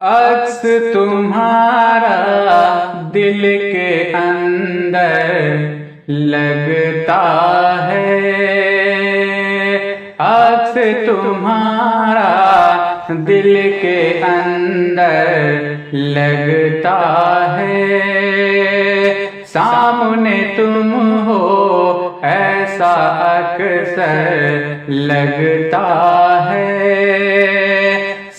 عکس تمہارا دل کے اندر لگتا ہے، عکس تمہارا دل کے اندر لگتا ہے، سامنے تم ہو ایسا اکثر لگتا ہے،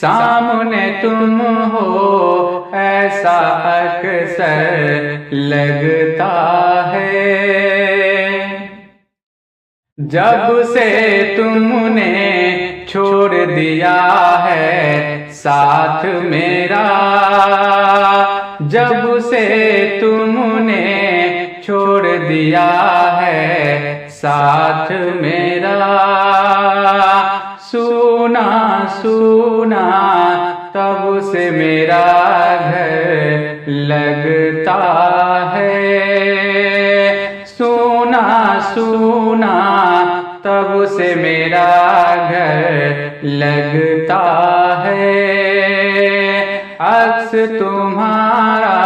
سامنے تم ہو ایسا اکثر لگتا ہے، جب سے تم نے چھوڑ دیا ہے ساتھ میرا، جب سے تم نے چھوڑ دیا ہے ساتھ میرا، سونا سونا تب سے میرا گھر لگتا ہے، سونا سونا تب سے میرا گھر لگتا ہے، عکس تمہارا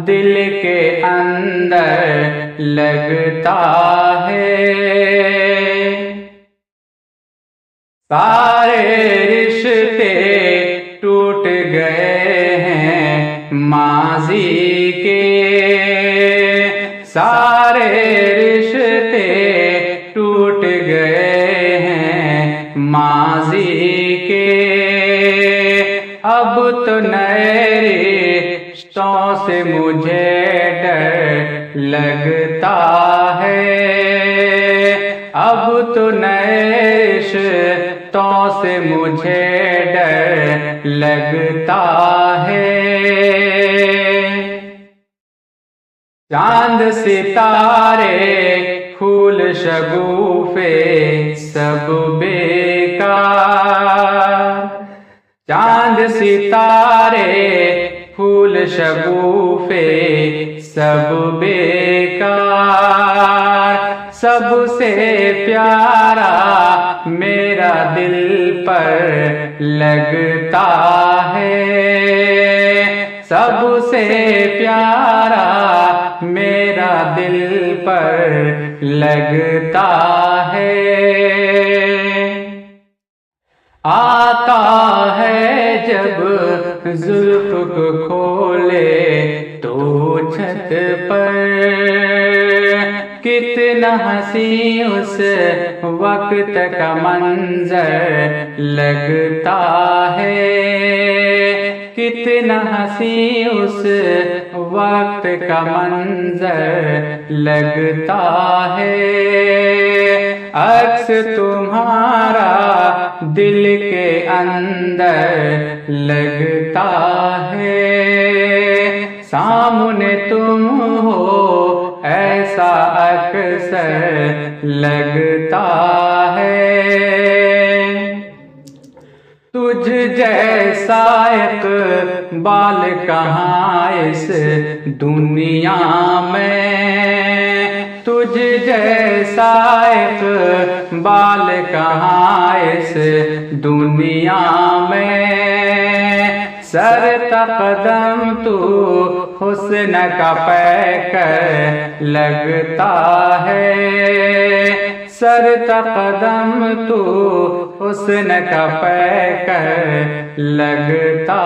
دل کے اندر لگتا ہے، سارے رشتے ٹوٹ گئے ہیں ماضی کے، سارے رشتے ٹوٹ گئے ہیں ماضی کے، اب تو نئے رشتوں سے مجھے ڈر لگتا ہے، اب تو نئے رشتوں سے مجھے ڈر لگتا ہے، چاند ستارے پھول شگوفے سب بیکار، چاند ستارے پھول شگوفے سب بیکار، سب سے پیارا میرا دل پر لگتا ہے، سب سے پیارا میرا دل پر لگتا ہے، آتا ہے جب زلف کو کھولے تو چھت پر، کتنا حسین اس وقت کا منظر لگتا ہے، کتنا حسین اس وقت کا منظر لگتا ہے، عکس تمہارا دل کے اندر لگتا ہے، سامنے تم ہو ایسا اکثر لگتا ہے، تجھ جیسا اقبال کہاں اس دنیا میں، تجھ جیسا اقبال کہاں اس دنیا میں، سر تقدم تو حسن کا پیکر لگتا ہے، سر تقدم تو حسن کا پیکر لگتا